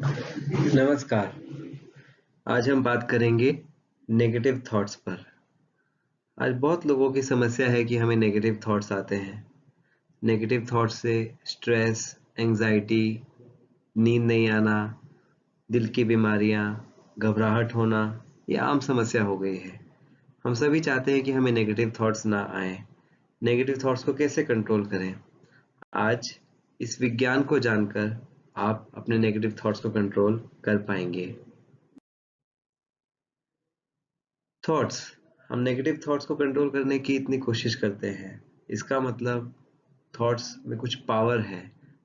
नमस्कार। आज हम बात करेंगे नेगेटिव थॉट्स पर। आज बहुत लोगों की समस्या है कि हमें नेगेटिव थॉट्स आते हैं। नेगेटिव थॉट्स से स्ट्रेस, एंजाइटी, नींद नहीं आना, दिल की बीमारियां, घबराहट होना, ये आम समस्या हो गई है। हम सभी चाहते हैं कि हमें नेगेटिव थॉट्स ना आए। नेगेटिव थॉट्स को कैसे कंट्रोल करें? आज इस विज्ञान को जानकर आप अपने नेगेटिव थॉट्स को कंट्रोल कर पाएंगे। थॉट्स, हम नेगेटिव थॉट्स को कंट्रोल करने की इतनी कोशिश करते हैं, इसका मतलब थॉट्स में कुछ पावर है,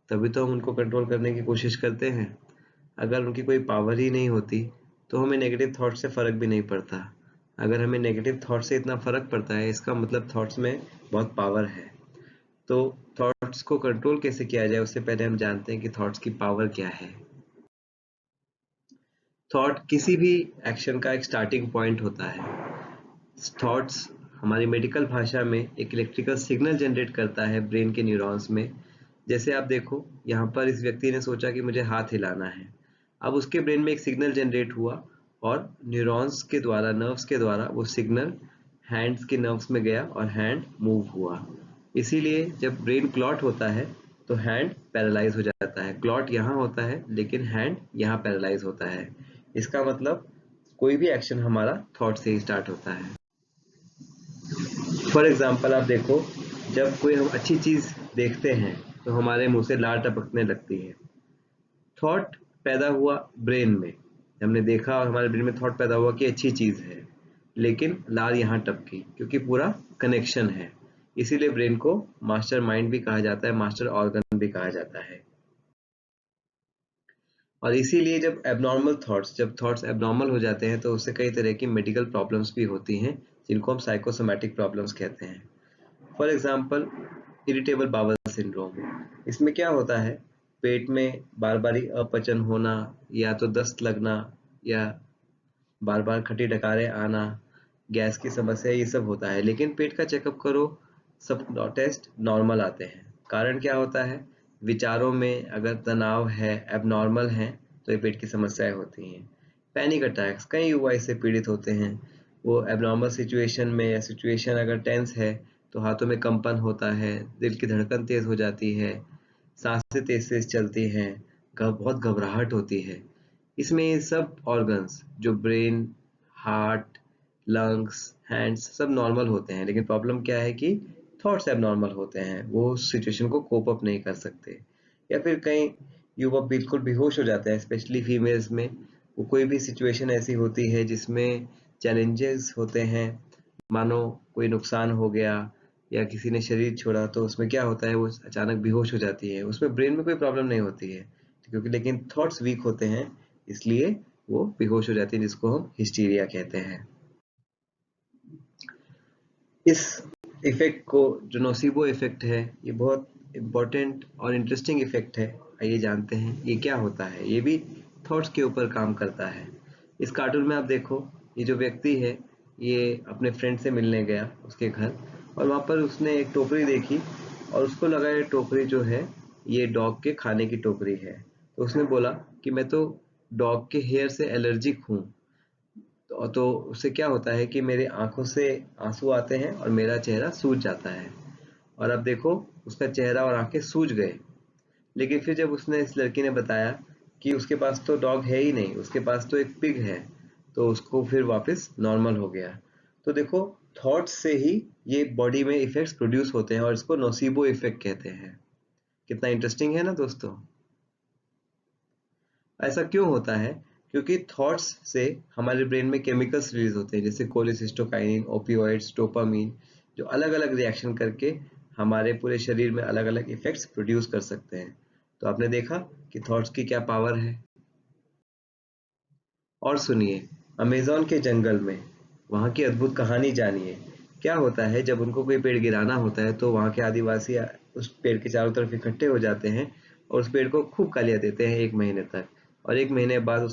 तभी तो हम उनको कंट्रोल करने की कोशिश करते हैं। अगर उनकी कोई पावर ही नहीं होती तो हमें नेगेटिव थॉट्स से फर्क भी नहीं पड़ता। अगर हमें नेगेटिव थॉट्स से इतना फर्क पड़ता है, इसका मतलब थॉट्स में बहुत पावर है। तो थॉट्स को कंट्रोल कैसे किया जाए, उससे पहले हम जानते हैं कि थॉट्स की पावर क्या है। थॉट किसी भी एक्शन का एक स्टार्टिंग पॉइंट होता है। थॉट्स हमारी मेडिकल भाषा में एक इलेक्ट्रिकल सिग्नल जनरेट करता है ब्रेन के न्यूरॉन्स में। जैसे आप देखो, यहाँ पर इस व्यक्ति ने सोचा कि मुझे हाथ हिलाना है। अब उसके ब्रेन में एक सिग्नल जनरेट हुआ और न्यूरॉन्स के द्वारा, नर्व्स के द्वारा वो सिग्नल हैंड्स के नर्व्स में गया और हैंड मूव हुआ। इसीलिए जब ब्रेन क्लॉट होता है तो हैंड पैरालाइज हो जाता है। क्लॉट यहाँ होता है लेकिन हैंड यहाँ पैरालाइज होता है। इसका मतलब कोई भी एक्शन हमारा थॉट से ही स्टार्ट होता है। फॉर एग्जाम्पल आप देखो, जब कोई हम अच्छी चीज देखते हैं तो हमारे मुंह से लार टपकने लगती है। थॉट पैदा हुआ ब्रेन में। हमने देखा और हमारे ब्रेन में थॉट पैदा हुआ कि अच्छी चीज है, लेकिन लार यहाँ टपकी क्योंकि पूरा कनेक्शन है। इसीलिए ब्रेन को मास्टर माइंड भी कहा जाता है, मास्टर ऑर्गन भी कहा जाता है। और इसीलिए जब थॉट्स एबनॉर्मल हो जाते हैं तो उससे कई तरह की मेडिकल प्रॉब्लम्स भी होती हैं, जिनको हम साइकोसोमैटिक प्रॉब्लम्स कहते हैं। For example, irritable bowel syndrome. इसमें क्या होता है, पेट में बार बार अपचन होना, या तो दस्त लगना, या बार बार खट्टी डकारें आना, गैस की समस्या, ये सब होता है। लेकिन पेट का चेकअप करो, सब टेस्ट नॉर्मल आते हैं। कारण क्या होता है, विचारों में अगर तनाव है, एबनॉर्मल है, तो ये पेट की समस्याएं होती हैं। पैनिक अटैक्स, कई युवा इससे पीड़ित होते हैं। वो एबनॉर्मल सिचुएशन में, या सिचुएशन अगर टेंस है तो हाथों में कंपन होता है, दिल की धड़कन तेज हो जाती है, सांसें तेज तेज चलती हैं, बहुत घबराहट होती है। इसमें ये सब ऑर्गन्स जो ब्रेन, हार्ट, लंग्स, हैंड्स सब नॉर्मल होते हैं, लेकिन प्रॉब्लम क्या है कि थॉट्स एबनॉर्मल होते हैं। वो सिचुएशन को कोप अप नहीं कर सकते। या फिर कई युवक बिल्कुल बेहोश हो जाते हैं, स्पेशली फीमेल्स में। वो कोई भी सिचुएशन ऐसी होती है जिसमें चैलेंजेस होते हैं, मानो कोई नुकसान हो गया या किसी ने शरीर छोड़ा, तो उसमें क्या होता है, वो अचानक बेहोश हो जाती है। उसमें ब्रेन में कोई प्रॉब्लम नहीं होती है, क्योंकि लेकिन थॉट्स वीक होते हैं, इसलिए वो बेहोश हो जाती है, जिसको हम हिस्टीरिया कहते हैं। इस इफेक्ट को, जो नोसिबो इफेक्ट है, ये बहुत इम्पोर्टेंट और इंटरेस्टिंग इफेक्ट है। आइए जानते हैं ये क्या होता है। ये भी थॉट्स के ऊपर काम करता है। इस कार्टून में आप देखो, ये जो व्यक्ति है, ये अपने फ्रेंड से मिलने गया उसके घर, और वहाँ पर उसने एक टोकरी देखी और उसको लगा ये टोकरी जो है, ये डॉग के खाने की टोकरी है। तो उसने बोला कि मैं तो डॉग के हेयर से एलर्जिक हूँ। तो उससे क्या होता है कि मेरे आंखों से आंसू आते हैं और मेरा चेहरा सूज जाता है। और अब देखो, उसका चेहरा और आंखें सूज गए। लेकिन फिर जब उसने, इस लड़की ने बताया कि उसके पास तो डॉग है ही नहीं, उसके पास तो एक पिग है, तो उसको फिर वापस नॉर्मल हो गया। तो देखो, थॉट्स से ही ये बॉडी में इफेक्ट्स प्रोड्यूस होते हैं, और इसको नोसिबो इफेक्ट कहते हैं। कितना इंटरेस्टिंग है ना दोस्तों। ऐसा क्यों होता है? क्योंकि थॉट्स से हमारे ब्रेन में केमिकल्स रिलीज होते हैं, जैसे कोलिसिस्टोकाइनिन, ओपियोइड्स, डोपामीन, जो अलग अलग रिएक्शन करके हमारे पूरे शरीर में अलग अलग इफेक्ट्स प्रोड्यूस कर सकते हैं। तो आपने देखा कि थॉट्स की क्या पावर है। और सुनिए, अमेज़न के जंगल में, वहाँ की अद्भुत कहानी जानिए। क्या होता है, जब उनको कोई पेड़ गिराना होता है तो वहाँ के आदिवासी उस पेड़ के चारों तरफ इकट्ठे हो जाते हैं और उस पेड़ को खूब गालियाँ देते हैं 1 महीने तक। और 1 महीने बाद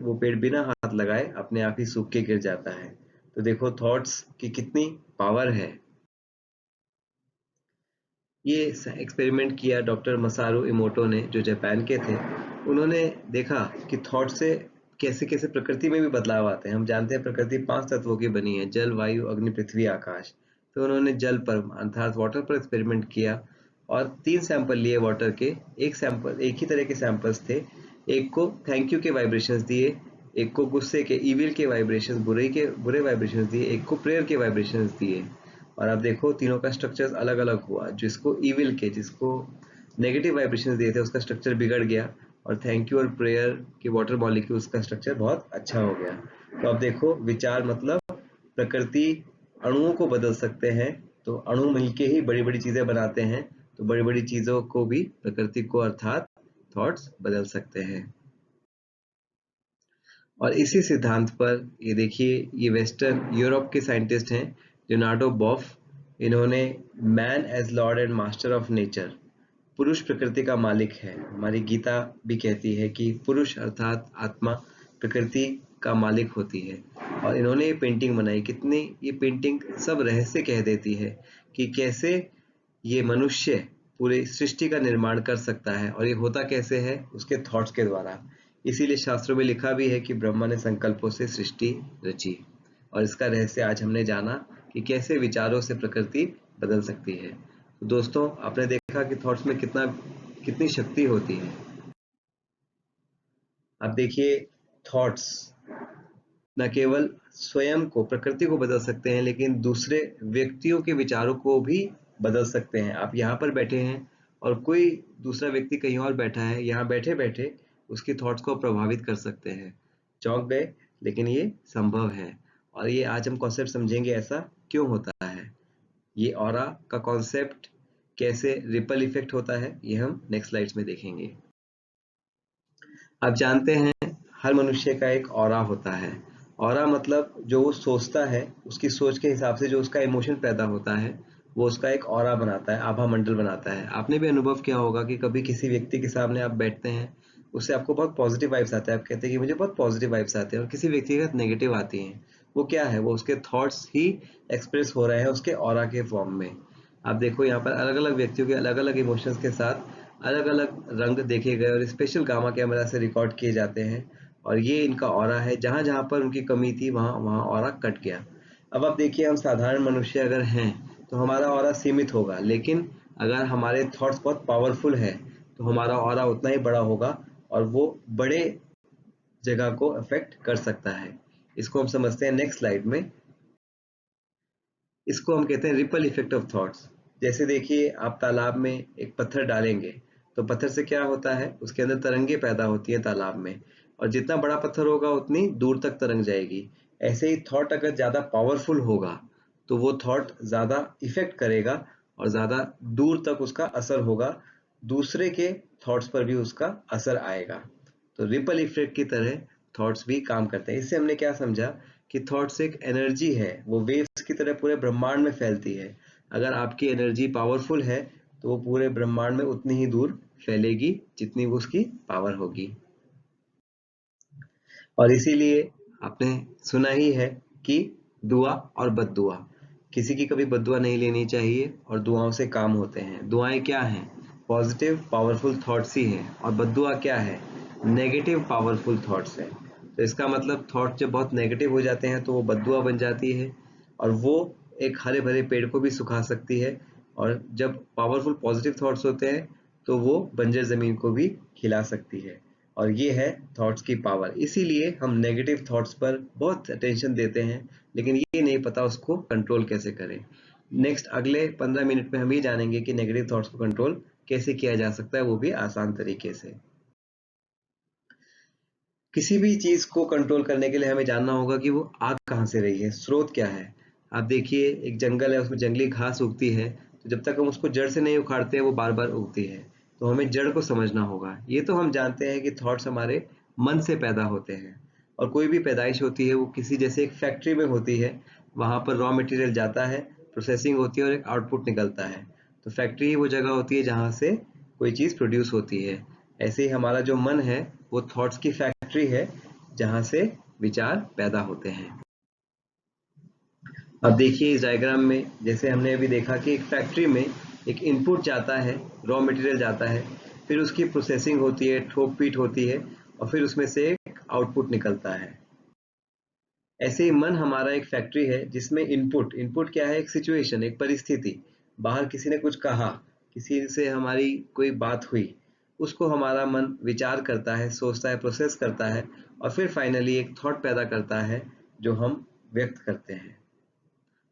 वो पेड़ बिना हाथ लगाए अपने आप ही सूख के गिर जाता है। तो देखो थॉट्स की कितनी पावर है। ये एक्सपेरिमेंट किया डॉक्टर मसारू इमोटो ने, जो जापान के थे। उन्होंने देखा कि थॉट से कैसे कैसे प्रकृति में भी बदलाव आते हैं। हम जानते हैं प्रकृति 5 तत्वों की बनी है, जल, वायु, अग्नि, पृथ्वी, आकाश। तो उन्होंने जल पर अर्थात वाटर पर एक्सपेरिमेंट किया और 3 सैंपल लिए वाटर के। एक ही तरह के सैंपल्स थे। एक को थैंक यू के वाइब्रेशंस दिए, एक को गुस्से के, इविल के वाइब्रेशंस, बुरे वाइब्रेशंस दिए, एक को प्रेयर के वाइब्रेशंस दिए। और अब देखो तीनों का स्ट्रक्चर अलग अलग हुआ। जिसको नेगेटिव वाइब्रेशंस दिए थे उसका स्ट्रक्चर बिगड़ गया, और थैंक यू और प्रेयर के वाटर मॉलिक्यूल्स का स्ट्रक्चर बहुत अच्छा हो गया। तो अब देखो विचार मतलब प्रकृति अणुओं को बदल सकते हैं, तो अणु मिलके ही बड़ी बड़ी चीजें बनाते हैं। तो बड़ी बड़ी चीजों को भी प्रकृति को अर्थात थॉट्स बदल सकते हैं। और इसी सिद्धांत पर ये देखिए, ये वेस्टर्न यूरोप के साइंटिस्ट हैं, लियोनार्डो बॉफ। इन्होंने man as lord and master of nature, पुरुष प्रकृति का मालिक है। हमारी गीता भी कहती है कि पुरुष अर्थात आत्मा प्रकृति का मालिक होती है। और इन्होंने ये पेंटिंग बनाई। कितनी ये पेंटिंग सब रहस्य कह देती है कि कैसे ये मनुष्य पूरे सृष्टि का निर्माण कर सकता है, और ये होता कैसे है, उसके थॉट्स के द्वारा। इसीलिए शास्त्रों में लिखा भी है कि ब्रह्मा ने संकल्पों से सृष्टि रची। और इसका रहस्य आज हमने जाना कि कैसे विचारों से प्रकृति बदल सकती है। तो दोस्तों, आपने देखा कि थॉट्स में कितनी शक्ति होती है। अब देखिए, थॉट्स न केवल स्वयं को, प्रकृति को बदल सकते हैं, लेकिन दूसरे व्यक्तियों के विचारों को भी बदल सकते हैं। आप यहाँ पर बैठे हैं और कोई दूसरा व्यक्ति कहीं और बैठा है, यहाँ बैठे बैठे उसकी थॉट्स को प्रभावित कर सकते हैं। चौंक गए, लेकिन ये संभव है। और ये आज हम कॉन्सेप्ट समझेंगे ऐसा क्यों होता है। ये ऑरा का कॉन्सेप्ट कैसे रिपल इफेक्ट होता है, ये हम नेक्स्ट स्लाइड्स में देखेंगे। आप जानते हैं हर मनुष्य का एक ऑरा होता है। ऑरा मतलब जो वो सोचता है, उसकी सोच के हिसाब से जो उसका इमोशन पैदा होता है, वो उसका एक ऑरा बनाता है, आभा मंडल बनाता है। आपने भी अनुभव किया होगा कि कभी किसी व्यक्ति के सामने आप बैठते हैं, उससे आपको बहुत पॉजिटिव वाइब्स आते हैं, आप कहते हैं कि मुझे बहुत पॉजिटिव वाइब्स आते हैं, और किसी व्यक्ति के साथ नेगेटिव आती हैं। वो क्या है, वो उसके थॉट्स ही एक्सप्रेस हो रहे हैं उसके ऑरा के फॉर्म में। आप देखो यहाँ पर अलग अलग व्यक्तियों के अलग अलग इमोशंस के साथ अलग अलग रंग देखे गए और स्पेशल गामा कैमरा से रिकॉर्ड किए जाते हैं, और ये इनका ऑरा है। जहां जहां पर उनकी कमी थी वहां वहां ऑरा कट गया। अब आप देखिए, हम साधारण मनुष्य अगर हैं तो हमारा ऑरा सीमित होगा, लेकिन अगर हमारे थॉट्स बहुत पावरफुल है तो हमारा ऑरा उतना ही बड़ा होगा, और वो बड़े जगह को अफेक्ट कर सकता है। इसको हम समझते हैं नेक्स्ट स्लाइड में। इसको हम कहते हैं रिपल इफेक्ट ऑफ थॉट्स। जैसे देखिए, आप तालाब में एक पत्थर डालेंगे तो पत्थर से क्या होता है, उसके अंदर तरंगे पैदा होती हैं तालाब में, और जितना बड़ा पत्थर होगा उतनी दूर तक तरंग जाएगी। ऐसे ही थॉट अगर ज्यादा पावरफुल होगा तो वो थॉट ज्यादा इफेक्ट करेगा और ज्यादा दूर तक उसका असर होगा, दूसरे के थॉट्स पर भी उसका असर आएगा। तो रिपल इफेक्ट की तरह थॉट्स भी काम करते हैं। इससे हमने क्या समझा कि थॉट्स एक एनर्जी है, वो वेव्स की तरह पूरे ब्रह्मांड में फैलती है। अगर आपकी एनर्जी पावरफुल है तो वो पूरे ब्रह्मांड में उतनी ही दूर फैलेगी जितनी वो उसकी पावर होगी। और इसीलिए आपने सुना ही है कि दुआ और बद्दुआ, किसी की कभी बद्दुआ नहीं लेनी चाहिए, और दुआओं से काम होते हैं। दुआएं क्या हैं, पॉजिटिव पावरफुल थॉट्स ही हैं, और बद्दुआ क्या है, नेगेटिव पावरफुल थॉट्स है। तो इसका मतलब थॉट जब बहुत नेगेटिव हो जाते हैं तो वो बद्दुआ बन जाती है, और वो एक हरे भरे पेड़ को भी सुखा सकती है। और जब पावरफुल पॉजिटिव थॉट्स होते हैं तो वो बंजर जमीन को भी खिला सकती है। और ये है थॉट्स की पावर। इसीलिए हम नेगेटिव थॉट्स पर बहुत अटेंशन देते हैं, लेकिन ये नहीं पता उसको कंट्रोल कैसे करें। नेक्स्ट अगले 15 मिनट में हम ये जानेंगे कि नेगेटिव थॉट्स को कंट्रोल कैसे किया जा सकता है, वो भी आसान तरीके से। किसी भी चीज को कंट्रोल करने के लिए हमें जानना होगा कि वो आग कहाँ से रही है, स्रोत क्या है। आप देखिए, एक जंगल है, उसमें जंगली घास उगती है, तो जब तक हम उसको जड़ से नहीं उखाड़ते हैं वो बार बार उगती है। तो हमें जड़ को समझना होगा। ये तो हम जानते हैं कि थॉट्स हमारे मन से पैदा होते हैं, और कोई भी पैदाइश होती है वो किसी, जैसे एक फैक्ट्री में होती है, वहां पर रॉ मटेरियल जाता है, प्रोसेसिंग होती है और एक आउटपुट निकलता है। तो फैक्ट्री वो जगह होती है जहाँ से कोई चीज प्रोड्यूस होती है। ऐसे ही हमारा जो मन है वो थॉट्स की फैक्ट्री है, जहां से विचार पैदा होते हैं। अब देखिए इस डायग्राम में, जैसे हमने अभी देखा कि एक फैक्ट्री में एक इनपुट जाता है, रॉ मटेरियल जाता है, फिर उसकी प्रोसेसिंग होती है, ठोक पीट होती है और फिर उसमें से एक आउटपुट निकलता है। ऐसे ही मन हमारा एक फैक्ट्री है जिसमें इनपुट क्या है, एक सिचुएशन, एक परिस्थिति, बाहर किसी ने कुछ कहा, किसी से हमारी कोई बात हुई, उसको हमारा मन विचार करता है, सोचता है, प्रोसेस करता है और फिर फाइनली एक थॉट पैदा करता है जो हम व्यक्त करते हैं।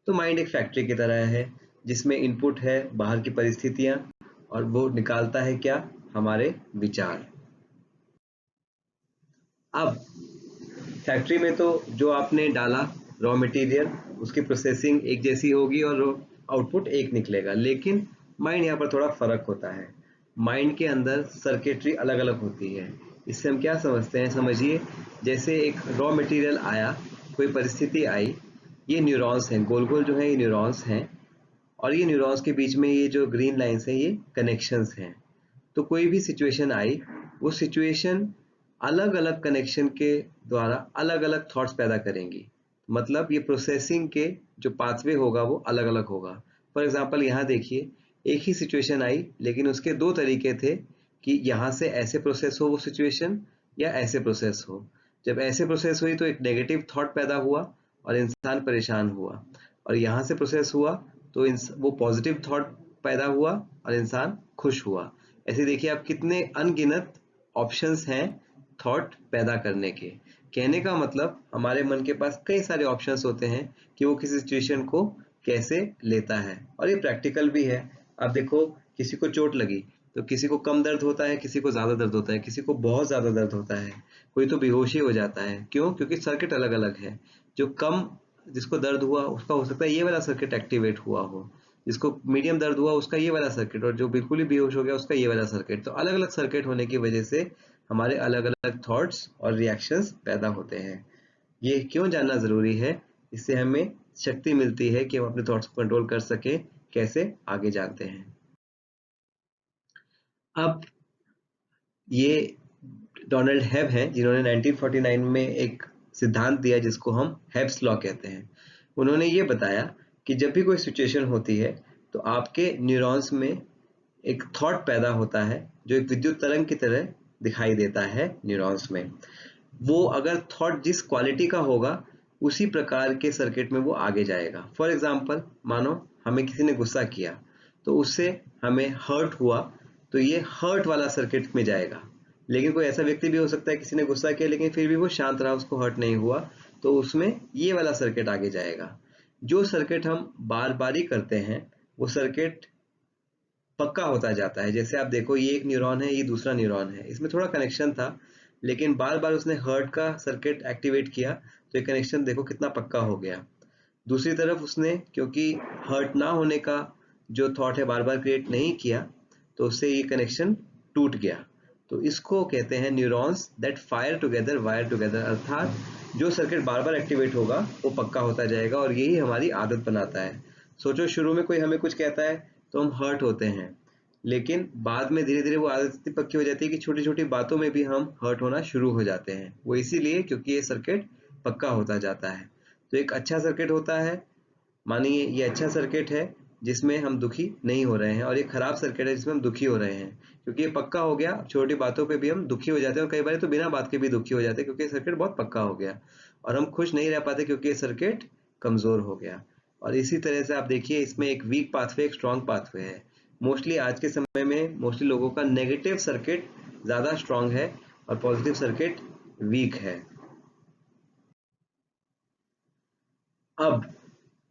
तो माइंड एक फैक्ट्री की तरह है जिसमें इनपुट है, बाहर की परिस्थितियां, और वो निकालता है क्या, हमारे विचार। अब फैक्ट्री में तो जो आपने डाला रॉ मटेरियल, उसकी प्रोसेसिंग एक जैसी होगी और आउटपुट एक निकलेगा, लेकिन माइंड यहाँ पर थोड़ा फर्क होता है। माइंड के अंदर सर्किटरी अलग अलग होती है। इससे हम क्या समझते हैं, समझिए जैसे एक रॉ मटेरियल आया, कोई परिस्थिति आई, ये न्यूरॉन्स हैं, गोल गोल जो है ये न्यूरॉन्स हैं, और ये न्यूरॉन्स के बीच में ये जो ग्रीन लाइंस हैं ये कनेक्शंस हैं। तो कोई भी सिचुएशन आई, वो सिचुएशन अलग अलग कनेक्शन के द्वारा अलग अलग थॉट्स पैदा करेंगी। मतलब ये प्रोसेसिंग के जो पाथवे होगा वो अलग अलग होगा। फॉर एग्जांपल यहाँ देखिए, एक ही सिचुएशन आई लेकिन उसके दो तरीके थे कि यहाँ से ऐसे प्रोसेस हो वो सिचुएशन या ऐसे प्रोसेस हो। जब ऐसे प्रोसेस हुई तो एक नेगेटिव थॉट पैदा हुआ और इंसान परेशान हुआ, और यहाँ से प्रोसेस हुआ तो वो पॉजिटिव थॉट पैदा हुआ और इंसान खुश हुआ। ऐसे देखिए आप कितने अनगिनत ऑप्शंस हैं थॉट पैदा करने के। कहने का मतलब हमारे मन के पास कई सारे ऑप्शंस होते हैं कि वो किसी सिचुएशन को कैसे लेता है, और ये प्रैक्टिकल भी है। आप देखो, किसी को चोट लगी तो किसी को कम दर्द होता है, किसी को ज्यादा दर्द होता है, किसी को बहुत ज्यादा दर्द होता है, कोई तो बेहोश ही हो जाता है। क्यों? क्योंकि सर्किट अलग अलग है। जो कम, जिसको दर्द हुआ उसका हो सकता है ये वाला सर्किट एक्टिवेट हुआ हो, जिसको मीडियम दर्द हुआ उसका ये वाला सर्किट, और जो बिल्कुल ही बेहोश हो गया उसका ये वाला सर्किट। तो अलग अलग सर्किट होने की वजह से हमारे अलग अलग थॉट्स और रिएक्शंस पैदा होते हैं। ये क्यों जानना जरूरी है? इससे हमें शक्ति मिलती है कि हम अपने थॉट्स को कंट्रोल कर सके। कैसे, आगे जानते हैं। अब ये डोनाल्ड हेब हैं जिन्होंने 1949 में एक सिद्धांत दिया जिसको हम हेब्स लॉ कहते हैं। उन्होंने ये बताया कि जब भी कोई सिचुएशन होती है तो आपके न्यूरॉन्स में एक थॉट पैदा होता है जो एक विद्युत तरंग की तरह दिखाई देता है न्यूरॉन्स में। वो अगर थॉट जिस क्वालिटी का होगा उसी प्रकार के सर्किट में वो आगे जाएगा। फॉर एग्जाम्पल, मानो हमें किसी ने गुस्सा किया तो उससे हमें हर्ट हुआ, तो ये हर्ट वाला सर्किट में जाएगा। लेकिन कोई ऐसा व्यक्ति भी हो सकता है, किसी ने गुस्सा किया लेकिन फिर भी वो शांत रहा, उसको हर्ट नहीं हुआ, तो उसमें ये वाला सर्किट आगे जाएगा। जो सर्किट हम बार बार ही करते हैं वो सर्किट पक्का होता जाता है। जैसे आप देखो, ये एक न्यूरॉन है, ये दूसरा न्यूरॉन है, इसमें थोड़ा कनेक्शन था लेकिन बार बार उसने हर्ट का सर्किट एक्टिवेट किया तो ये कनेक्शन देखो कितना पक्का हो गया। दूसरी तरफ उसने क्योंकि हर्ट ना होने का जो थॉट है बार बार क्रिएट नहीं किया तो उससे ये कनेक्शन टूट गया। तो इसको कहते हैं neurons that fire together wire together, अर्थात जो सर्किट बार बार एक्टिवेट होगा वो पक्का होता जाएगा और यही हमारी आदत बनाता है। सोचो, शुरू में कोई हमें कुछ कहता है तो हम हर्ट होते हैं, लेकिन बाद में धीरे धीरे वो आदत इतनी पक्की हो जाती है कि छोटी छोटी बातों में भी हम हर्ट होना शुरू हो जाते हैं। वो इसीलिए क्योंकि ये सर्किट पक्का होता जाता है। तो एक अच्छा सर्किट होता है, मानिए ये अच्छा सर्किट है जिसमें हम दुखी नहीं हो रहे हैं, और ये खराब सर्किट है जिसमें हम दुखी हो रहे हैं। क्योंकि ये पक्का हो गया, छोटी बातों पे भी हम दुखी हो जाते हैं और कई बार तो बिना बात के भी दुखी हो जाते हैं क्योंकि सर्किट बहुत पक्का हो गया, और हम खुश नहीं रह पाते क्योंकि ये सर्किट कमजोर हो गया। और इसी तरह से आप देखिए, इसमें एक वीक पाथवे, एक स्ट्रॉन्ग पाथवे है। मोस्टली आज के समय में मोस्टली लोगों का नेगेटिव सर्किट ज्यादा स्ट्रॉन्ग है और पॉजिटिव सर्किट वीक है। अब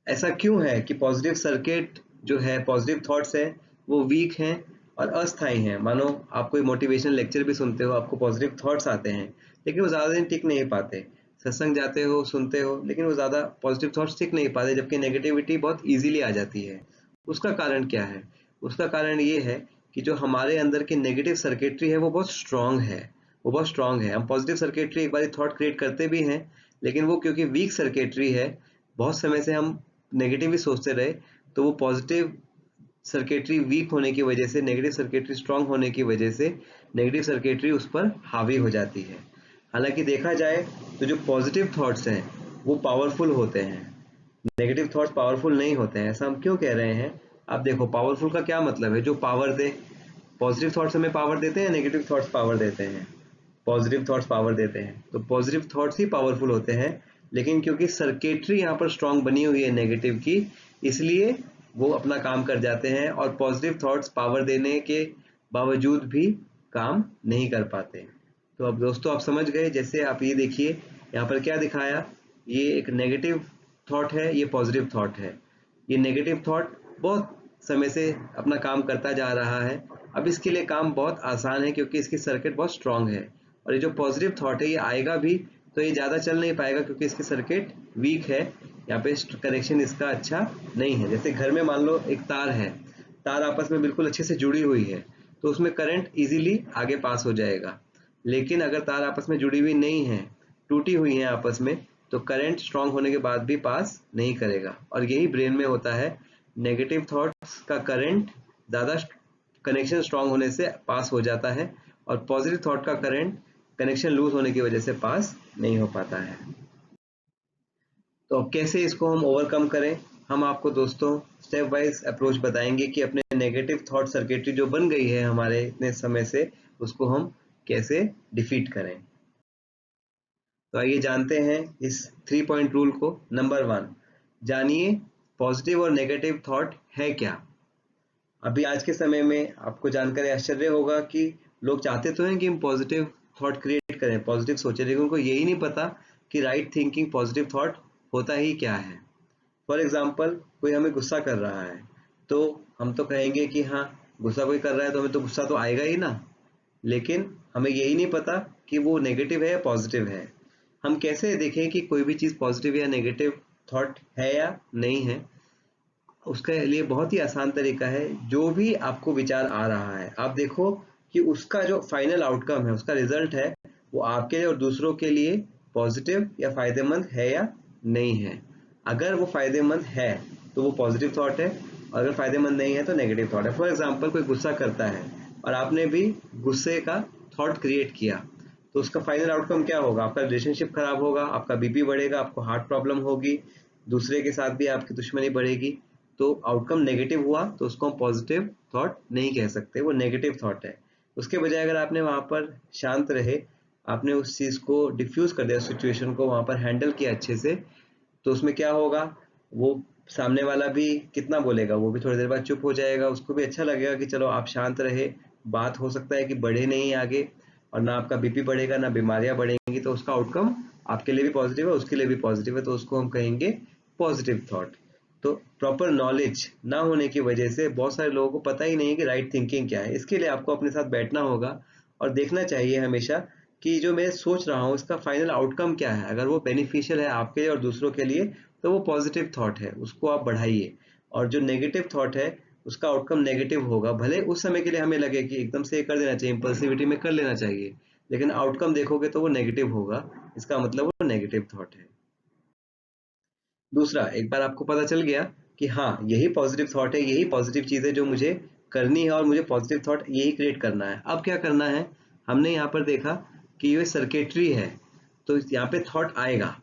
ऐसा क्यों है कि पॉजिटिव सर्किट जो है, पॉजिटिव थॉट्स है, वो वीक हैं और अस्थायी हैं? मानो आप कोई मोटिवेशनल लेक्चर भी सुनते हो, आपको पॉजिटिव थॉट्स आते हैं लेकिन वो ज़्यादा दिन टिक नहीं पाते। सत्संग जाते हो, सुनते हो, लेकिन वो ज़्यादा पॉजिटिव थॉट्स टिक नहीं पाते, जबकि नेगेटिविटी बहुत ईजिली आ जाती है। उसका कारण क्या है? उसका कारण ये है कि जो हमारे अंदर की नेगेटिव सर्किटरी है वो बहुत स्ट्रांग है। वो बहुत स्ट्रांग है। हम पॉजिटिव सर्किटरी एक बार थॉट क्रिएट करते भी हैं, लेकिन वो क्योंकि वीक सर्किटरी है, बहुत समय से हम नेगेटिव ही सोचते रहे, तो वो पॉजिटिव सर्किटरी वीक होने की वजह से, नेगेटिव सर्किटरी स्ट्रांग होने की वजह से नेगेटिव सर्किटरी उस पर हावी हो जाती है। हालांकि देखा जाए तो जो पॉजिटिव थॉट्स हैं वो पावरफुल होते हैं, नेगेटिव थॉट्स पावरफुल नहीं होते हैं। ऐसा हम क्यों कह रहे हैं? आप देखो पावरफुल का क्या मतलब है, जो पावर दे। पॉजिटिव थॉट्स हमें पावर देते हैं, नेगेटिव थॉट्स पावर देते हैं? पॉजिटिव थॉट्स पावर देते हैं, तो पॉजिटिव थॉट्स ही पावरफुल होते हैं। लेकिन क्योंकि सर्किटरी यहाँ पर स्ट्रांग बनी हुई है नेगेटिव की, इसलिए वो अपना काम कर जाते हैं और पॉजिटिव थॉट्स पावर देने के बावजूद भी काम नहीं कर पाते। तो अब दोस्तों आप समझ गए। जैसे आप ये देखिए यहाँ पर क्या दिखाया, ये एक नेगेटिव थॉट है, ये पॉजिटिव थॉट है। ये नेगेटिव थॉट बहुत समय से अपना काम करता जा रहा है। अब इसके लिए काम बहुत आसान है क्योंकि इसकी सर्किट बहुत स्ट्रांग है। और ये जो पॉजिटिव थॉट है ये आएगा भी तो ये ज़्यादा चल नहीं पाएगा क्योंकि इसकी सर्किट वीक है। यहाँ पे कनेक्शन इसका अच्छा नहीं है। जैसे घर में मान लो एक तार है, तार आपस में बिल्कुल अच्छे से जुड़ी हुई है तो उसमें करंट इजीली आगे पास हो जाएगा। लेकिन अगर तार आपस में जुड़ी हुई नहीं है, टूटी हुई है आपस में, तो करंट स्ट्रांग होने के बाद भी पास नहीं करेगा। और यही ब्रेन में होता है, नेगेटिव थॉट्स का करंट ज़्यादा कनेक्शन स्ट्रांग होने से पास हो जाता है और पॉजिटिव थॉट का करंट कनेक्शन लूज होने की वजह से पास नहीं हो पाता है। तो अब कैसे इसको हम ओवरकम करें, हम आपको दोस्तों स्टेप वाइज अप्रोच बताएंगे कि अपने नेगेटिव थॉट सर्किटरी जो बन गई है हमारे इतने समय से, उसको हम कैसे डिफीट करें। तो आइए जानते हैं इस 3 पॉइंट रूल को। नंबर 1, जानिए पॉजिटिव और नेगेटिव थॉट है क्या। अभी आज के समय में आपको जानकर आश्चर्य होगा कि लोग चाहते तो हैं कि हम पॉजिटिव थॉट क्रिएट करें, पॉजिटिव सोचें, लेकिन उनको यही नहीं पता कि राइट थिंकिंग पॉजिटिव थॉट होता ही क्या है। फॉर एग्जाम्पल, कोई हमें गुस्सा कर रहा है तो हम तो कहेंगे कि हाँ, गुस्सा कोई कर रहा है तो हमें तो गुस्सा तो आएगा ही ना। लेकिन हमें यही नहीं पता कि वो नेगेटिव है या पॉजिटिव है। हम कैसे देखें कि कोई भी चीज़ पॉजिटिव या नेगेटिव थॉट है या नहीं है। उसके लिए बहुत ही आसान तरीका है, जो भी आपको विचार आ रहा है आप देखो कि उसका जो फाइनल आउटकम है, उसका रिजल्ट है, वो आपके लिए और दूसरों के लिए पॉजिटिव या फायदेमंद है या नहीं है। अगर वो फायदेमंद है तो वो पॉजिटिव थॉट है, और अगर फायदेमंद नहीं है तो नेगेटिव थॉट है। फॉर एग्जाम्पल, कोई गुस्सा करता है और आपने भी गुस्से का थॉट क्रिएट किया, तो उसका फाइनल आउटकम क्या होगा? आपका रिलेशनशिप खराब होगा, आपका बीपी बढ़ेगा, आपको हार्ट प्रॉब्लम होगी, दूसरे के साथ भी आपकी दुश्मनी बढ़ेगी। तो आउटकम नेगेटिव हुआ तो उसको हम पॉजिटिव थॉट नहीं कह सकते, वो नेगेटिव थॉट है। उसके बजाय अगर आपने वहां पर शांत रहे, आपने उस चीज को डिफ्यूज कर दिया, सिचुएशन को वहां पर हैंडल किया अच्छे से, तो उसमें क्या होगा, वो सामने वाला भी कितना बोलेगा, वो भी थोड़ी देर बाद चुप हो जाएगा। उसको भी अच्छा लगेगा कि चलो आप शांत रहे, बात हो सकता है कि बढ़े नहीं आगे, और ना आपका बीपी बढ़ेगा ना बीमारियां बढ़ेंगी। तो उसका आउटकम आपके लिए भी पॉजिटिव है, उसके लिए भी पॉजिटिव है, तो उसको हम कहेंगे पॉजिटिव थॉट। तो प्रॉपर नॉलेज ना होने की वजह से बहुत सारे लोगों को पता ही नहीं है कि राइट थिंकिंग क्या है। इसके लिए आपको अपने साथ बैठना होगा और देखना चाहिए हमेशा कि जो मैं सोच रहा हूँ इसका फाइनल आउटकम क्या है। अगर वो बेनिफिशियल है आपके लिए और दूसरों के लिए तो वो पॉजिटिव थॉट है, उसको आप बढ़ाइए। और जो नेगेटिव थॉट है उसका आउटकम नेगेटिव होगा, भले उस समय के लिए हमें लगे कि एकदम से कर देना चाहिए, इंपल्सिविटी में कर लेना चाहिए, लेकिन आउटकम देखोगे तो वो नेगेटिव होगा। इसका मतलब वो नेगेटिव थॉट है। दूसरा, एक बार आपको पता चल गया कि हाँ यही पॉजिटिव थॉट है, यही पॉजिटिव चीज़ है जो मुझे करनी है और मुझे पॉजिटिव थॉट यही क्रिएट करना है। अब क्या करना है, हमने यहाँ पर देखा कि ये सर्किटरी है, तो यहाँ पे थॉट आएगा।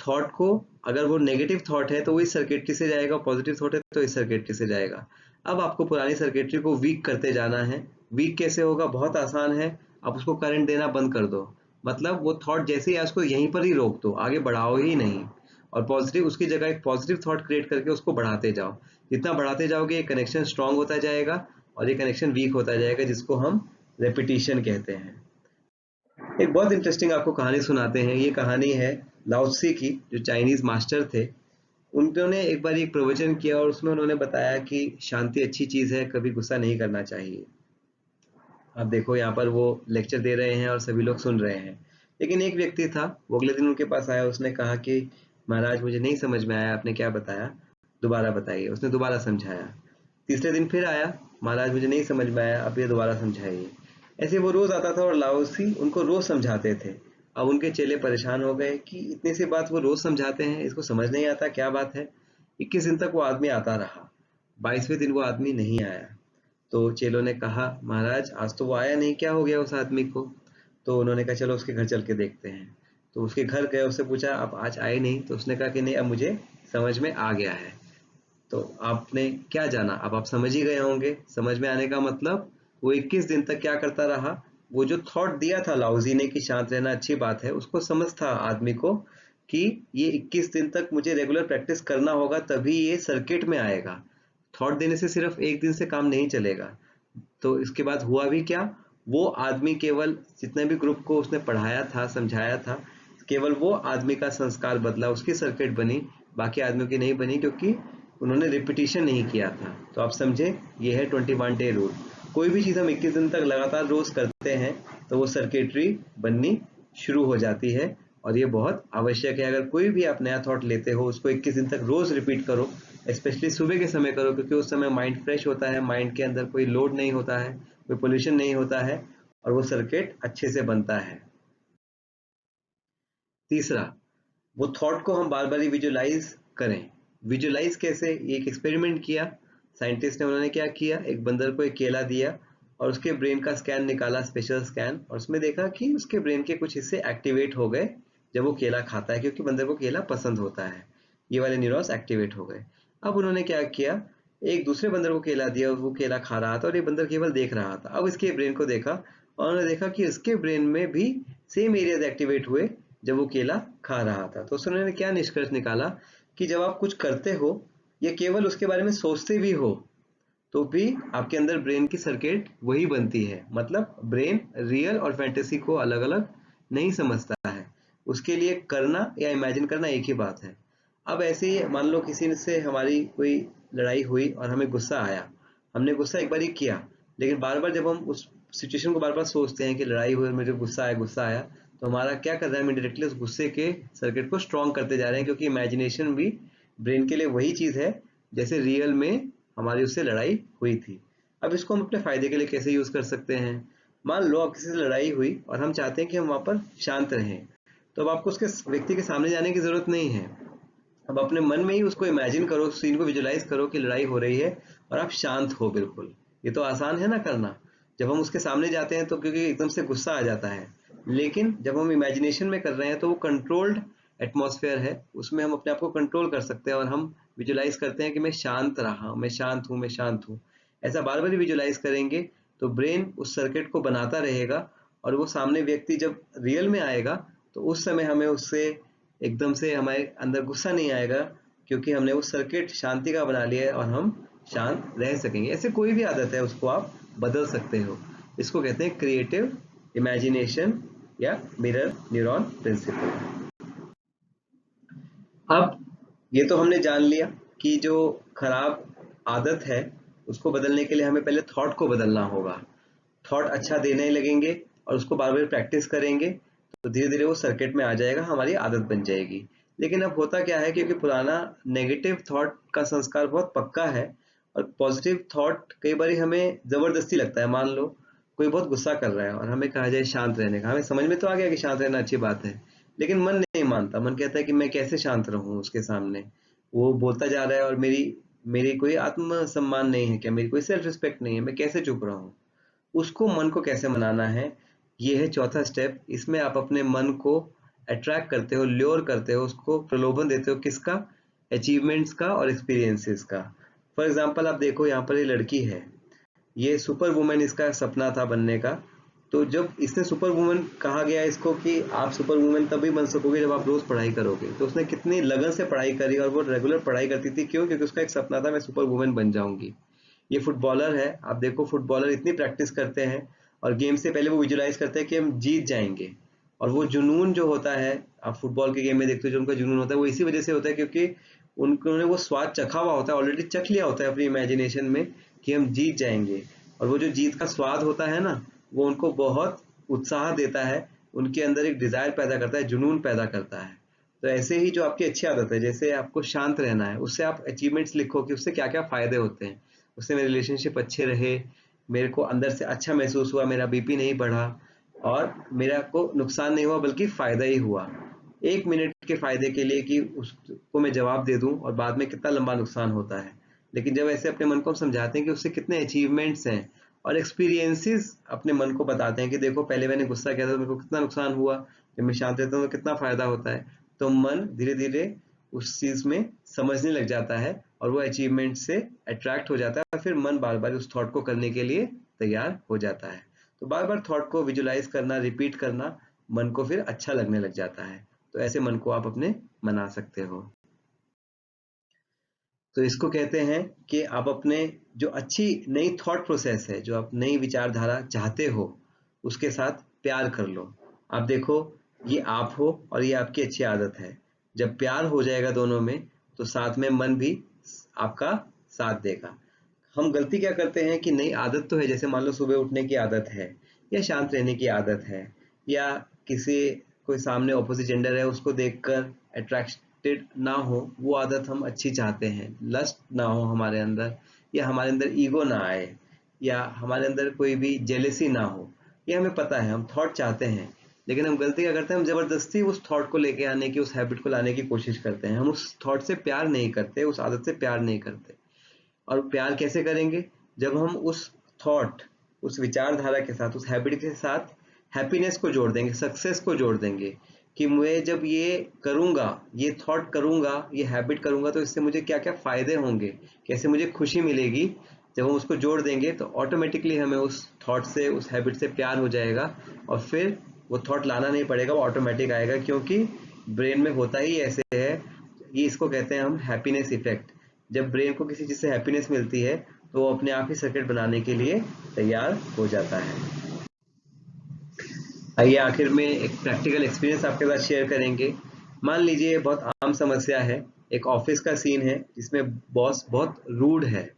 थॉट को, अगर वो नेगेटिव थॉट है तो वो इस सर्किटरी से जाएगा, पॉजिटिव थॉट है तो इस सर्किटरी से जाएगा। अब आपको पुरानी सर्किटरी को वीक करते जाना है। वीक कैसे होगा? बहुत आसान है, आप उसको करंट देना बंद कर दो। मतलब वो थॉट जैसे ही है उसको यहीं पर ही रोक दो, आगे बढ़ाओ ही नहीं। और पॉजिटिव, उसकी जगह एक पॉजिटिव थॉट क्रिएट करके उसको बढ़ाते जाओ। जितना बढ़ाते जाओगे ये कनेक्शन स्ट्रांग होता जाएगा और ये कनेक्शन वीक होता जाएगा, जिसको हम रेपिटेशन कहते हैं। एक बहुत इंटरेस्टिंग आपको कहानी सुनाते हैं। ये कहानी है लाओ त्से की, जो चाइनीज मास्टर थे। उन्होंने एक बार एक प्रवचन किया और उसमें उन्होंने बताया कि शांति अच्छी चीज है, कभी गुस्सा नहीं करना चाहिए। अब देखो यहाँ पर वो लेक्चर दे रहे हैं और सभी लोग सुन रहे हैं, लेकिन एक व्यक्ति था, वो अगले दिन उनके पास आया। उसने कहा कि महाराज मुझे नहीं समझ में आया, आपने क्या बताया, दोबारा बताइए। उसने दोबारा समझाया। तीसरे दिन फिर आया, महाराज मुझे नहीं समझ में आया, अब ये दोबारा समझाइए। ऐसे वो रोज आता था और लाओ त्से उनको रोज समझाते थे। अब उनके चेले परेशान हो गए कि इतनी सी बात वो रोज समझाते हैं, इसको समझ नहीं आता क्या बात है। 21 दिन तक वो आदमी आता रहा, 22वें दिन वो आदमी नहीं आया। तो चेलों ने कहा महाराज आज तो वो आया नहीं, क्या हो गया उस आदमी को? तो उन्होंने कहा चलो उसके घर चल के देखते हैं। तो उसके घर गए, उससे पूछा आप आज आए नहीं? तो उसने कहा कि नहीं, अब मुझे समझ में आ गया है। तो आपने क्या जाना, अब आप समझ ही गए होंगे। समझ में आने का मतलब वो 21 दिन तक क्या करता रहा, वो जो थॉट दिया था लाउजी ने कि शांत रहना अच्छी बात है, उसको समझ था आदमी को कि ये 21 दिन तक मुझे रेगुलर प्रैक्टिस करना होगा तभी ये सर्किट में आएगा। थॉट देने से सिर्फ एक दिन से काम नहीं चलेगा। तो इसके बाद हुआ भी क्या, वो आदमी केवल जितने भी ग्रुप को उसने पढ़ाया था समझाया था, केवल वो आदमी का संस्कार बदला, उसकी सर्किट बनी, बाकी आदमियों की नहीं बनी, क्योंकि उन्होंने रिपीटिशन नहीं किया था। तो आप समझे, ये है 21 डे रूल। कोई भी चीज़ हम 21 दिन तक लगातार रोज करते हैं तो वो सर्किटरी बननी शुरू हो जाती है, और ये बहुत आवश्यक है। अगर कोई भी आप नया थॉट लेते हो उसको 21 दिन तक रोज रिपीट करो, स्पेशली सुबह के समय करो, क्योंकि उस समय माइंड फ्रेश होता है, माइंड के अंदर कोई लोड नहीं होता है, कोई पोल्यूशन नहीं होता है, और वो सर्किट अच्छे से बनता है। तीसरा, वो थॉट को हम बार बार विजुलाइज करें। विजुलाइज कैसे, ये एक एक्सपेरिमेंट किया साइंटिस्ट ने। उन्होंने क्या किया, एक बंदर को एक केला दिया और उसके ब्रेन का स्कैन निकाला, स्पेशल स्कैन, और उसमें देखा कि उसके ब्रेन के कुछ हिस्से एक्टिवेट हो गए जब वो केला खाता है, क्योंकि बंदर को केला पसंद होता है, ये वाले न्यूरॉन्स एक्टिवेट हो गए। अब उन्होंने क्या किया, एक दूसरे बंदर को केला दिया, वो केला खा रहा था और ये बंदर केवल देख रहा था। अब इसके ब्रेन को देखा और उन्होंने देखा कि इसके ब्रेन में भी सेम एरियाज एक्टिवेट हुए जब वो केला खा रहा था। तो उन्होंने क्या निष्कर्ष निकाला कि जब आप कुछ करते हो या केवल उसके बारे में सोचते भी हो तो भी आपके अंदर ब्रेन की सर्किट वही बनती है। मतलब ब्रेन रियल और फैंटेसी को अलग अलग नहीं समझता है, उसके लिए करना या इमेजिन करना एक ही बात है। अब ऐसे ही मान लो किसी से हमारी कोई लड़ाई हुई और हमें गुस्सा आया, हमने गुस्सा एक बार ही किया, लेकिन बार बार जब हम उस सिचुएशन को बार बार सोचते हैं कि लड़ाई हुई और मुझे गुस्सा आया, तो हमारा क्या कर रहा है, हम डायरेक्टली उस गुस्से के सर्किट को स्ट्रॉन्ग करते जा रहे हैं, क्योंकि इमेजिनेशन भी ब्रेन के लिए वही चीज है जैसे रियल में हमारी उससे लड़ाई हुई थी। अब इसको हम अपने फायदे के लिए कैसे यूज कर सकते हैं। मान लो आप किसी से लड़ाई हुई और हम चाहते हैं कि हम वहां पर शांत रहें, तो अब आपको उसके व्यक्ति के सामने जाने की जरूरत नहीं है। अब अपने मन में ही उसको इमेजिन करो, उस सीन को विजुलाइज करो कि लड़ाई हो रही है और आप शांत हो बिल्कुल। ये तो आसान है ना करना। जब हम उसके सामने जाते हैं तो क्योंकि एकदम से गुस्सा आ जाता है, लेकिन जब हम इमेजिनेशन में कर रहे हैं तो वो कंट्रोल्ड एटमॉस्फेयर है, उसमें हम अपने आप को कंट्रोल कर सकते हैं और हम विजुलाइज करते हैं कि मैं शांत रहा, मैं शांत हूँ, मैं शांत हूँ। ऐसा बार बार विजुलाइज करेंगे तो ब्रेन उस सर्किट को बनाता रहेगा, और वो सामने व्यक्ति जब रियल में आएगा तो उस समय हमें उससे एकदम से हमारे अंदर गुस्सा नहीं आएगा, क्योंकि हमने वो सर्किट शांति का बना लिया है और हम शांत रह सकेंगे। ऐसे कोई भी आदत है उसको आप बदल सकते हो। इसको कहते हैं क्रिएटिव इमेजिनेशन या मिरर न्यूरॉन प्रिंसिपल। अब ये तो हमने जान लिया कि जो खराब आदत है उसको बदलने के लिए हमें पहले थॉट को बदलना होगा। थॉट अच्छा देने लगेंगे और उसको बार बार प्रैक्टिस करेंगे तो धीरे धीरे वो सर्किट में आ जाएगा, हमारी आदत बन जाएगी। लेकिन अब होता क्या है, क्योंकि पुराना नेगेटिव थॉट का संस्कार बहुत पक्का है और पॉजिटिव थॉट कई बार हमें जबरदस्ती लगता है। मान लो कोई बहुत गुस्सा कर रहा है और हमें कहा जाए शांत रहने का, हमें समझ में तो आ गया कि शांत रहना अच्छी बात है, लेकिन मन नहीं मानता। मन कहता है कि मैं कैसे शांत रहूं उसके सामने, वो बोलता जा रहा है और मेरी मेरी कोई आत्म सम्मान नहीं है क्या, मेरी कोई सेल्फ रिस्पेक्ट नहीं है, मैं कैसे चुप रहूं। उसको मन को कैसे मनाना है, ये है चौथा स्टेप। इसमें आप अपने मन को अट्रैक्ट करते हो, ल्योर करते हो, उसको प्रलोभन देते हो, किसका, अचीवमेंट्स का और एक्सपीरियंसेस का। फॉर एग्जांपल आप देखो, यहाँ पर ये लड़की है, ये सुपर वुमन इसका सपना था बनने का। तो जब इसने सुपर वुमन कहा गया इसको कि आप सुपर वुमन तभी बन सकोगे जब आप रोज पढ़ाई करोगे, तो उसने कितनी लगन से पढ़ाई करी और वो रेगुलर पढ़ाई करती थी। क्यों? क्योंकि उसका एक सपना था, मैं सुपर वुमन बन जाऊंगी। ये फुटबॉलर है, आप देखो फुटबॉलर इतनी प्रैक्टिस करते हैं और गेम से पहले वो विजुलाइज करते हैं कि हम जीत जाएंगे। और वो जुनून जो होता है, आप फुटबॉल के गेम में देखते हो जो उनका जुनून होता है, वो इसी वजह से होता है क्योंकि उन्होंने वो स्वाद चखा हुआ होता है, ऑलरेडी चख लिया होता है अपनी इमेजिनेशन में कि हम जीत जाएंगे। और वो जो जीत का स्वाद होता है ना, वो उनको बहुत उत्साह देता है, उनके अंदर एक डिजायर पैदा करता है, जुनून पैदा करता है। तो ऐसे ही जो आपकी अच्छी आदत है, जैसे आपको शांत रहना है, उससे आप अचीवमेंट्स लिखो कि उससे क्या क्या फायदे होते हैं। उससे मेरे रिलेशनशिप अच्छे रहे, मेरे को अंदर से अच्छा महसूस हुआ, मेरा बीपी नहीं बढ़ा और मेरा को नुकसान नहीं हुआ बल्कि फायदा ही हुआ। 1 मिनट के फायदे के लिए कि उसको मैं जवाब दे दूं और बाद में कितना लंबा नुकसान होता है। लेकिन जब ऐसे अपने मन को हम समझाते हैं कि उससे कितने अचीवमेंट्स हैं और एक्सपीरियंसेस अपने मन को बताते हैं कि देखो पहले मैंने गुस्सा किया था तो मेरे को कितना नुकसान हुआ, जब मैं शांत रहता हूँ तो कितना फायदा होता है, तो मन धीरे धीरे उस चीज में समझने लग जाता है और वो अचीवमेंट से अट्रैक्ट हो जाता है और फिर मन बार बार उस थॉट को करने के लिए तैयार हो जाता है। तो बार बार थॉट को विजुलाइज करना, रिपीट करना मन को फिर अच्छा लगने लग जाता है। तो ऐसे मन को आप अपने मना सकते हो। तो इसको कहते हैं कि आप अपने जो अच्छी नई थॉट प्रोसेस है, जो आप नई विचारधारा चाहते हो, उसके साथ प्यार कर लो। आप देखो, ये आप हो और ये आपकी अच्छी आदत है। जब प्यार हो जाएगा दोनों में, तो साथ में मन भी आपका साथ देगा। हम गलती क्या करते हैं कि नई आदत तो है, जैसे मान लो सुबह उठने की आदत है, या शांत रहने की आदत है, या किसी कोई सामने ऑपोजिट जेंडर है उसको देखकर अट्रैक्टेड ना हो, वो आदत हम अच्छी चाहते हैं। लस्ट ना हो हमारे अंदर, या हमारे अंदर ईगो ना आए, या हमारे अंदर कोई भी जेलेसी ना हो, ये हमें पता है, हम थॉट चाहते हैं। लेकिन हम गलती क्या करते हैं, हम जबरदस्ती उस थॉट को लेके आने की, उस हैबिट को लाने की कोशिश करते हैं। हम उस थॉट से प्यार नहीं करते, उस आदत से प्यार नहीं करते। और प्यार कैसे करेंगे? जब हम उस थॉट, उस विचारधारा के साथ, उस हैबिट के साथ हैप्पीनेस को जोड़ देंगे, सक्सेस को जोड़ देंगे, कि मैं जब ये करूँगा, ये थॉट करूँगा, ये हैबिट करूँगा, तो इससे मुझे क्या क्या फ़ायदे होंगे, कैसे मुझे खुशी मिलेगी। जब हम उसको जोड़ देंगे तो ऑटोमेटिकली हमें उस थॉट से, उस हैबिट से प्यार हो जाएगा और फिर वो थॉट लाना नहीं पड़ेगा, वो ऑटोमेटिक आएगा, क्योंकि ब्रेन में होता ही ऐसे है। ये इसको कहते हैं हम हैप्पीनेस इफेक्ट। जब ब्रेन को किसी चीज़ से हैप्पीनेस मिलती है तो वो अपने आप ही सर्किट बनाने के लिए तैयार हो जाता है। आइए आखिर में एक प्रैक्टिकल एक्सपीरियंस आपके साथ शेयर करेंगे। मान लीजिए बहुत आम समस्या है, एक ऑफिस का सीन है जिसमें बॉस बहुत रूड है,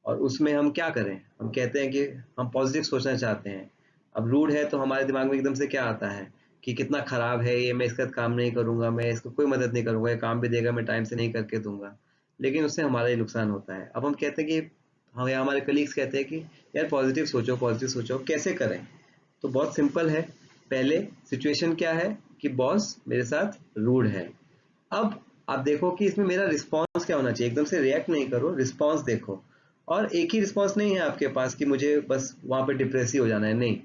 और उसमें हम क्या करें? हम कहते हैं कि हम पॉजिटिव सोचना चाहते हैं। अब रूड है तो हमारे दिमाग में एकदम से क्या आता है कि कितना खराब है ये, मैं इसका काम नहीं करूंगा, मैं इसको कोई मदद नहीं करूंगा, ये काम भी देगा मैं टाइम से नहीं करके दूंगा। लेकिन उससे हमारा ही नुकसान होता है। अब हम कहते हैं कि हम, या हमारे कलीग्स कहते हैं कि यार पॉजिटिव सोचो, पॉजिटिव सोचो। कैसे करें? तो बहुत सिंपल है। पहले सिचुएशन क्या है कि बॉस मेरे साथ रूड है। अब आप देखो कि इसमें मेरा रिस्पॉन्स क्या होना चाहिए। एकदम से रिएक्ट नहीं करो, रिस्पॉन्स देखो। और एक ही रिस्पॉन्स नहीं है आपके पास कि मुझे बस वहां पे डिप्रेसिव हो जाना है, नहीं।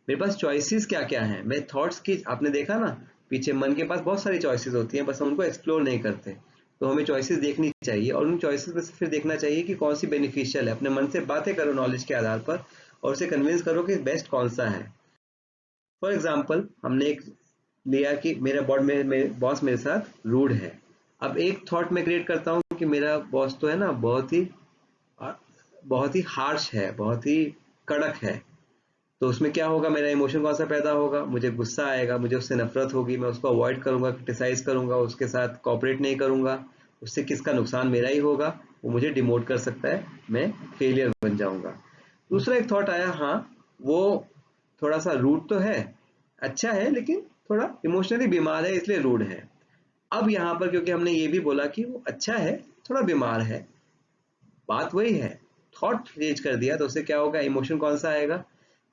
मेरे पास चॉइसेस क्या क्या हैं। मैं थॉट्स की, आपने देखा ना, पीछे मन के पास बहुत सारी चॉइसेस होती हैं, बस हम उनको एक्सप्लोर नहीं करते। तो हमें चॉइसेस देखनी चाहिए और उन चॉइसेस में से फिर देखना चाहिए कि कौन सी बेनिफिशियल है। अपने मन से बातें करो नॉलेज के आधार पर, और उसे कन्विंस करो कि बेस्ट कौन सा है। फॉर एग्जाम्पल, हमने एक लिया कि मेरा बॉस मेरे साथ रूड है। अब एक थॉट में क्रिएट करता हूँ कि मेरा बॉस तो है ना बहुत ही हार्श है, बहुत ही कड़क है। तो उसमें क्या होगा, मेरा इमोशन कौन सा पैदा होगा? मुझे गुस्सा आएगा, मुझे उससे नफरत होगी, मैं उसको अवॉइड करूंगा, क्रिटिसाइज करूंगा, उसके साथ कॉपरेट नहीं करूंगा। उससे किसका नुकसान? मेरा ही होगा। वो मुझे डिमोट कर सकता है, मैं फेलियर बन जाऊंगा। दूसरा एक थॉट आया, हाँ वो थोड़ा सा रूड तो है, अच्छा है, लेकिन थोड़ा इमोशनली बीमार है इसलिए रूड है। अब यहाँ पर क्योंकि हमने ये भी बोला कि वो अच्छा है, थोड़ा बीमार है, बात वही है, थॉट चेंज कर दिया, तो उससे क्या होगा? इमोशन कौन सा आएगा?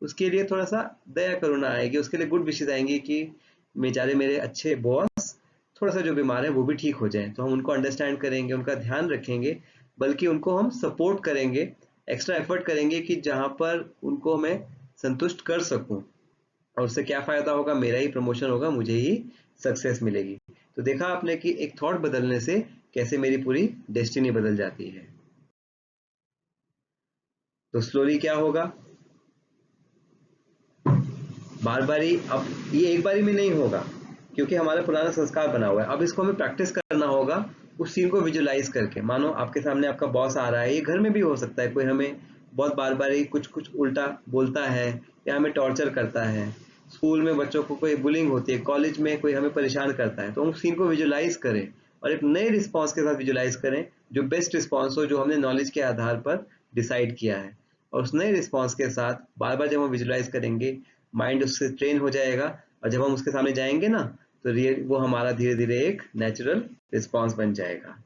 उसके लिए थोड़ा सा दया करुणा आएगी, उसके लिए गुड विशेस आएंगी कि बेचारे मेरे अच्छे बॉस थोड़ा सा जो बीमार है वो भी ठीक हो जाए। तो हम उनको अंडरस्टैंड करेंगे, उनका ध्यान रखेंगे, बल्कि उनको हम सपोर्ट करेंगे, एक्स्ट्रा एफर्ट करेंगे कि जहाँ पर उनको मैं संतुष्ट कर सकूं। और उससे क्या फायदा होगा? मेरा ही प्रमोशन होगा, मुझे ही सक्सेस मिलेगी। तो देखा आपने कि एक थॉट बदलने से कैसे मेरी पूरी डेस्टिनी बदल जाती है। तो स्लोली क्या होगा, बार बारी, अब ये एक बारी में नहीं होगा, क्योंकि हमारा पुराना संस्कार बना हुआ है। अब इसको हमें प्रैक्टिस करना होगा, उस सीन को विजुलाइज करके। मानो आपके सामने आपका बॉस आ रहा है, ये घर में भी हो सकता है, कोई हमें बहुत बार बार ही कुछ कुछ उल्टा बोलता है या हमें टॉर्चर करता है। स्कूल में बच्चों को कोई बुलिंग होती है, कॉलेज में कोई हमें परेशान करता है। तो हम सीन को विजुलाइज करें और एक नए रिस्पॉन्स के साथ विजुलाइज करें, जो बेस्ट रिस्पॉन्स हो, जो हमने नॉलेज के आधार पर डिसाइड किया है। और उस नए रिस्पॉन्स के साथ बार बार जब हम विजुलाइज करेंगे, माइंड उससे ट्रेन हो जाएगा, और जब हम उसके सामने जाएंगे ना, तो वो हमारा धीरे धीरे एक नेचुरल रिस्पॉन्स बन जाएगा।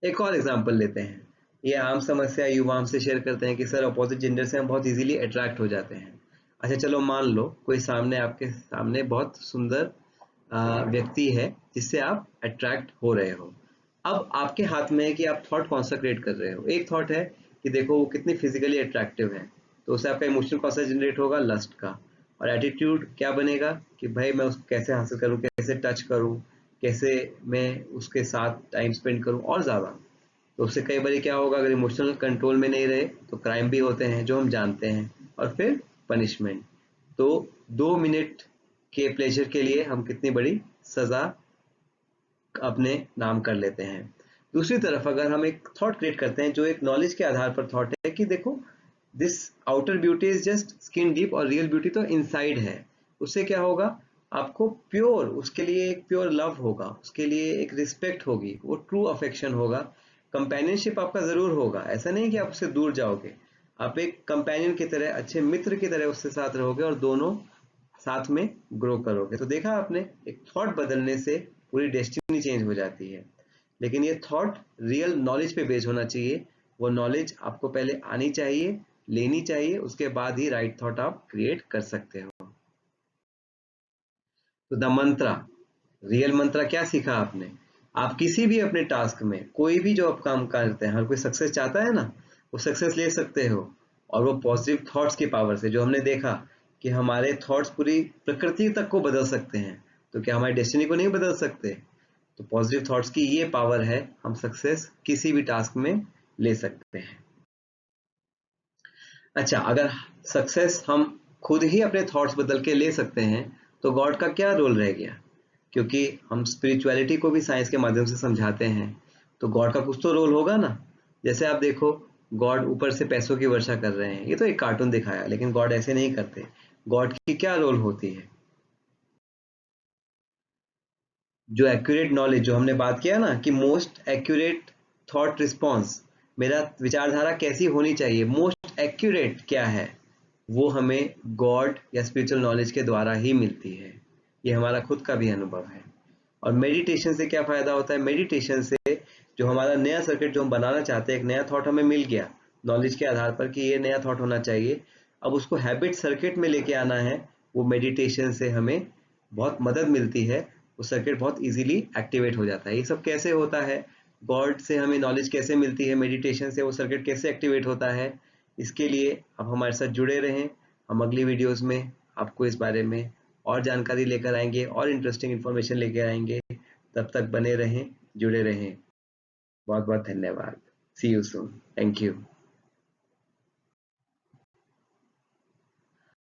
एक और एग्जांपल लेते हैं। ये आम समस्या युवा हमसे शेयर करते हैं कि सर अपोजिट जेंडर से हम बहुत इजीली अट्रैक्ट हो जाते हैं। अच्छा चलो मान लो कोई सामने, आपके सामने बहुत सुंदर व्यक्ति है जिससे आप अट्रैक्ट हो रहे हो। अब आपके हाथ में है कि आप थॉट कौन सा क्रिएट कर रहे हो। एक थॉट है कि देखो वो कितनी फिजिकली अट्रैक्टिव है, तो उससे आपका इमोशन कौन सा जनरेट होगा? लस्ट का। और एटीट्यूड क्या बनेगा कि भाई मैं उसको कैसे हासिल करूँ, कैसे कैसे टच करूं, कैसे मैं उसके साथ टाइम स्पेंड करूं और ज़्यादा। तो उससे कई बार क्या होगा, अगर इमोशनल कंट्रोल में नहीं रहे तो क्राइम भी होते हैं जो हम जानते हैं, और फिर पनिशमेंट। तो 2 मिनट के प्लेजर के लिए हम कितनी बड़ी सज़ा अपने नाम कर लेते हैं। दूसरी तरफ अगर हम एक थॉट क्रिएट करते हैं जो एक नॉलेज के आधार पर थॉट है कि देखो this outer beauty is just skin deep और रियल ब्यूटी तो इनसाइड है, उससे क्या होगा, आपको प्योर, उसके लिए एक प्योर लव होगा, उसके लिए एक रिस्पेक्ट होगी, वो ट्रू अफेक्शन होगा। कंपेनियनशिप आपका जरूर होगा, ऐसा नहीं कि आप उससे दूर जाओगे, आप एक कंपेनियन की तरह, अच्छे मित्र की तरह उससे साथ रहोगे और दोनों साथ में ग्रो करोगे। तो देखा आपने, एक थॉट बदलने से पूरी डेस्टिनी चेंज हो जाती है। लेकिन ये थॉट रियल नॉलेज पे बेस होना चाहिए, वो नॉलेज आपको पहले आनी चाहिए, लेनी चाहिए, उसके बाद ही राइट थॉट आप क्रिएट कर सकते हो। तो द मंत्रा, रियल मंत्रा क्या सीखा आपने, आप किसी भी अपने टास्क में कोई भी जो आप काम करते हैं, हर कोई सक्सेस चाहता है ना, वो सक्सेस ले सकते हो, और वो पॉजिटिव थॉट्स की पावर से, जो हमने देखा कि हमारे थॉट्स पूरी प्रकृति तक को बदल सकते हैं, तो क्या हमारी डेस्टिनी को नहीं बदल सकते। तो पॉजिटिव थॉट्स की ये पावर है, हम सक्सेस किसी भी टास्क में ले सकते हैं। अच्छा, अगर सक्सेस हम खुद ही अपने थॉट्स बदल के ले सकते हैं तो गॉड का क्या रोल रह गया, क्योंकि हम स्पिरिचुअलिटी को भी साइंस के माध्यम से समझाते हैं, तो गॉड का कुछ तो रोल होगा ना। जैसे आप देखो, गॉड ऊपर से पैसों की वर्षा कर रहे हैं, ये तो एक कार्टून दिखाया, लेकिन गॉड ऐसे नहीं करते। गॉड की क्या रोल होती है, जो एक्यूरेट नॉलेज, जो हमने बात किया ना कि मोस्ट एक्यूरेट थॉट रिस्पॉन्स, मेरा विचारधारा कैसी होनी चाहिए, मोस्ट एक्यूरेट क्या है, वो हमें गॉड या स्पिरिचुअल नॉलेज के द्वारा ही मिलती है। ये हमारा खुद का भी अनुभव है। और मेडिटेशन से क्या फायदा होता है, मेडिटेशन से जो हमारा नया सर्किट जो हम बनाना चाहते हैं, एक नया थॉट हमें मिल गया नॉलेज के आधार पर कि ये नया थॉट होना चाहिए, अब उसको हैबिट सर्किट में लेके आना है, वो मेडिटेशन से हमें बहुत मदद मिलती है, वो सर्किट बहुत इजीली एक्टिवेट हो जाता है। ये सब कैसे होता है, गॉड से हमें नॉलेज कैसे मिलती है, मेडिटेशन से वो सर्किट कैसे एक्टिवेट होता है, इसके लिए आप हमारे साथ जुड़े रहें। हम अगली वीडियोस में आपको इस बारे में और जानकारी लेकर आएंगे और इंटरेस्टिंग इन्फॉर्मेशन लेकर आएंगे। तब तक बने रहें, जुड़े रहें। बहुत बहुत धन्यवाद। सी यू सून। Thank you.